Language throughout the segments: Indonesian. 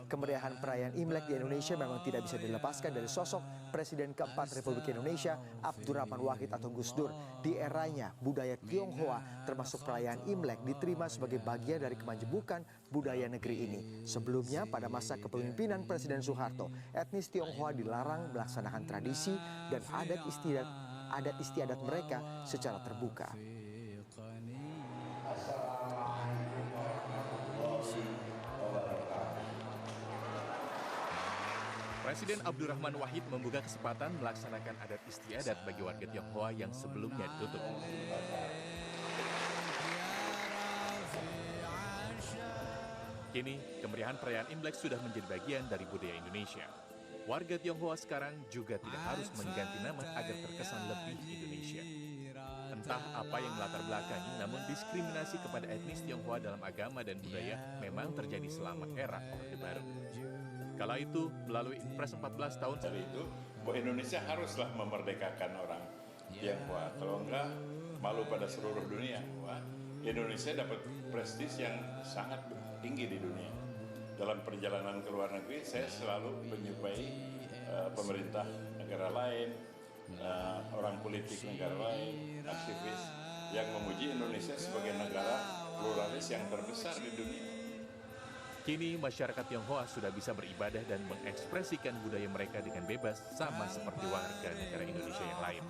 Kemeriahan perayaan Imlek di Indonesia memang tidak bisa dilepaskan dari sosok Presiden keempat Republik Indonesia, Abdurrahman Wahid atau Gus Dur. Di eranya, budaya Tionghoa termasuk perayaan Imlek diterima sebagai bagian dari kemajemukan budaya negeri ini. Sebelumnya, pada masa kepemimpinan Presiden Soeharto, etnis Tionghoa dilarang melaksanakan tradisi dan adat istiadat mereka secara terbuka. Presiden Abdurrahman Wahid membuka kesempatan melaksanakan adat istiadat bagi warga Tionghoa yang sebelumnya ditutup. Kini, kemeriahan perayaan Imlek sudah menjadi bagian dari budaya Indonesia. Warga Tionghoa sekarang juga tidak harus mengganti nama agar terkesan lebih Indonesia. Entah apa yang melatar belakangi, namun diskriminasi kepada etnis Tionghoa dalam agama dan budaya memang terjadi selama era Orde Baru. Kala itu, melalui Impres 14 tahun dari itu, Indonesia haruslah memerdekakan orang Tionghoa. Kalau enggak, malu pada seluruh dunia. Indonesia dapat prestis yang sangat tinggi di dunia. Dalam perjalanan ke luar negeri, saya selalu menyupai pemerintah negara lain, orang politik negara lain, aktivis yang memuji Indonesia sebagai negara pluralis yang terbesar di dunia. Kini masyarakat Tionghoa sudah bisa beribadah dan mengekspresikan budaya mereka dengan bebas sama seperti warga negara Indonesia yang lain.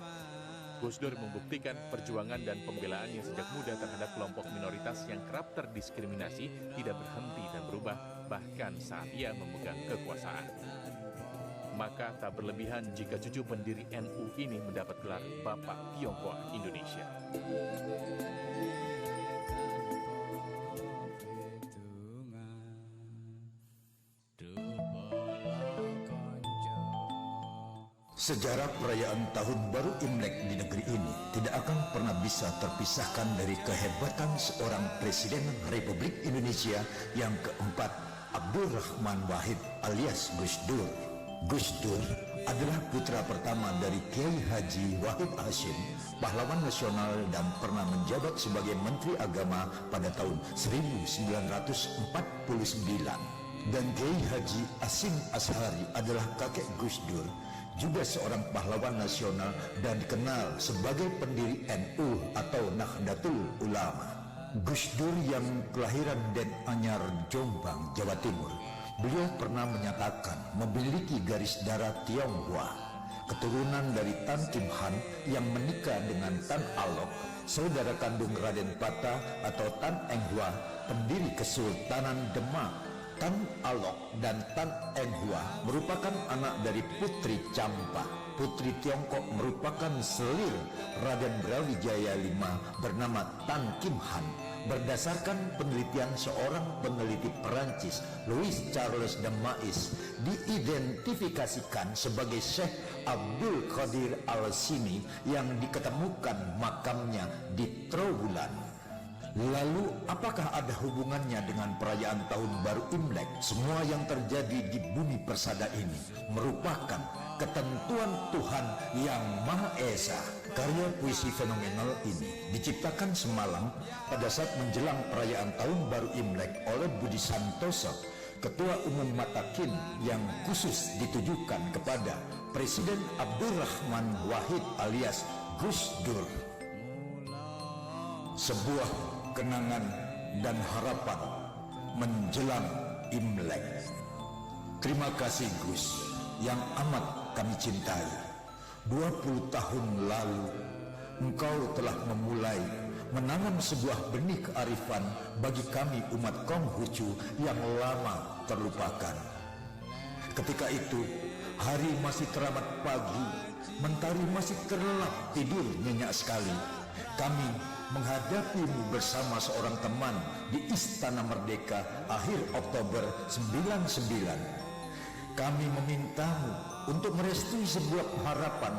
Gus Dur membuktikan perjuangan dan pembelaannya sejak muda terhadap kelompok minoritas yang kerap terdiskriminasi tidak berhenti dan berubah bahkan saat ia memegang kekuasaan. Maka tak berlebihan jika cucu pendiri NU ini mendapat gelar Bapak Tionghoa Indonesia. Sejarah perayaan Tahun Baru Imlek di negeri ini tidak akan pernah bisa terpisahkan dari kehebatan seorang Presiden Republik Indonesia yang keempat, Abdurrahman Wahid alias Gus Dur. Gus Dur adalah putra pertama dari Kiai Haji Wahid Hasyim, pahlawan nasional dan pernah menjabat sebagai Menteri Agama pada tahun 1949. Dan Kiai Haji Asim Ashari adalah kakek Gus Dur, juga seorang pahlawan nasional dan dikenal sebagai pendiri NU atau Nahdlatul Ulama. Gus Dur yang kelahiran Den Anyar, Jombang, Jawa Timur, beliau pernah menyatakan memiliki garis darah Tionghoa, keturunan dari Tan Kim Han yang menikah dengan Tan Alok, saudara kandung Raden Pata atau Tan Eng Hua, pendiri Kesultanan Demak. Tan Alok dan Tan Eng Hua merupakan anak dari Putri Campa. Putri Tiongkok merupakan selir Raden Brawijaya V bernama Tan Kim Han. Berdasarkan penelitian seorang peneliti Perancis, Louis Charles de Mais, diidentifikasikan sebagai Syekh Abdul Qadir Al-Sini yang diketemukan makamnya di Trowulan. Lalu, apakah ada hubungannya dengan perayaan Tahun Baru Imlek? Semua yang terjadi di bumi persada ini merupakan ketentuan Tuhan yang Maha Esa. Karya puisi fenomenal ini diciptakan semalam pada saat menjelang perayaan Tahun Baru Imlek oleh Budi Santoso, Ketua Umum Matakin, yang khusus ditujukan kepada Presiden Abdurrahman Wahid alias Gus Dur. Sebuah kenangan dan harapan menjelang Imlek. Terima kasih Gus yang amat kami cintai. 20 tahun lalu engkau telah memulai menanam sebuah benih kearifan bagi kami umat Konghucu yang lama terlupakan. Ketika itu hari masih teramat pagi, mentari masih terlelap tidur nyenyak sekali. Kami menghadapimu bersama seorang teman di Istana Merdeka akhir Oktober 99. Kami memintamu untuk merestui sebuah harapan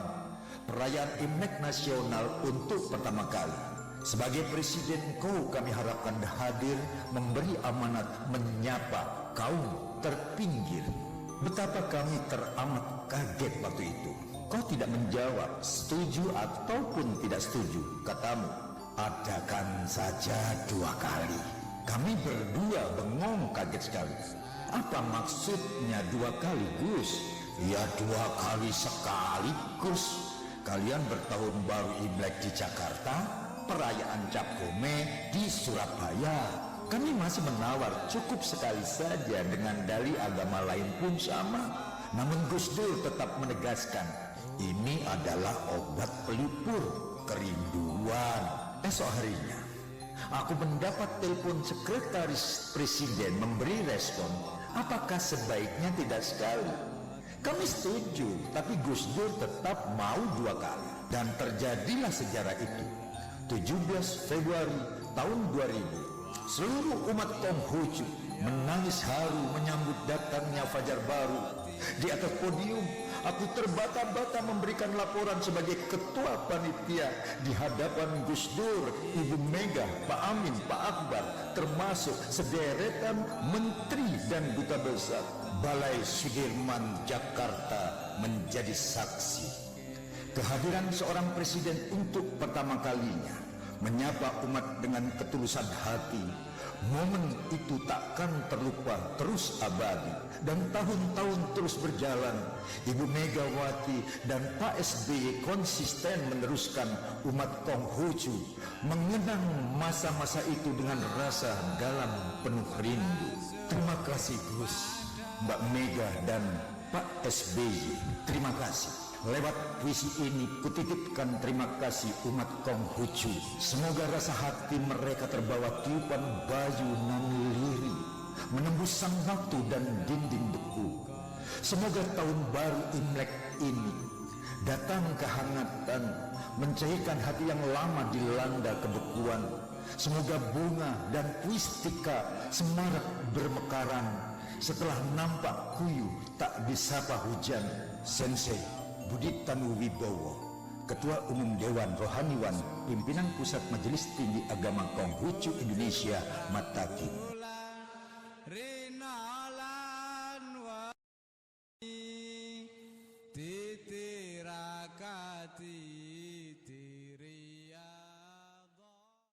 perayaan Imlek nasional untuk pertama kali. Sebagai presiden kau kami harapkan hadir memberi amanat menyapa kaum terpinggir. Betapa kami teramat kaget waktu itu. Kau tidak menjawab setuju ataupun tidak setuju. Katamu, adakan saja 2 kali. Kami berdua bengong kaget sekali. Apa maksudnya 2 kali, Gus? Ya 2 kali sekaligus. Kalian bertahun baru Imlek di Jakarta, perayaan Cap Gome di Surabaya. Kami masih menawar cukup sekali saja, dengan dalih agama lain pun sama. Namun Gus Dur tetap menegaskan, ini adalah obat pelipur kerinduan. Esok harinya, aku mendapat telepon sekretaris presiden memberi respon, apakah sebaiknya tidak sekali? Kami setuju, tapi Gus Dur tetap mau 2 kali. Dan terjadilah sejarah itu. 17 Februari tahun 2000, seluruh umat Konghucu menangis haru menyambut datangnya Fajar Baru. Di atas podium, aku terbata-bata memberikan laporan sebagai ketua panitia di hadapan Gus Dur, Ibu Mega, Pak Amin, Pak Akbar, termasuk sederetan menteri dan duta besar. Balai Sudirman Jakarta menjadi saksi. Kehadiran seorang presiden untuk pertama kalinya menyapa umat dengan ketulusan hati. Momen itu takkan terlupa, terus abadi, dan tahun-tahun terus berjalan. Ibu Megawati dan Pak SBY konsisten meneruskan umat Konghucu mengenang masa-masa itu dengan rasa dalam penuh rindu. Terima kasih Gus, Mbak Mega dan Pak SBY. Terima kasih. Lewat puisi ini kutitipkan terima kasih umat Konghucu. Semoga rasa hati mereka terbawa tiupan bayu nan liri, menembus sang waktu dan dinding beku. Semoga tahun baru Imlek ini datang kehangatan, mencairkan hati yang lama dilanda kebekuan. Semoga bunga dan puistika semarak bermekaran setelah nampak kuyu tak disapa hujan. Sensei Budi Tanuwibowo, Ketua Umum Dewan Rohaniwan, Pimpinan Pusat Majelis Tinggi Agama Konghucu Indonesia, Mataki.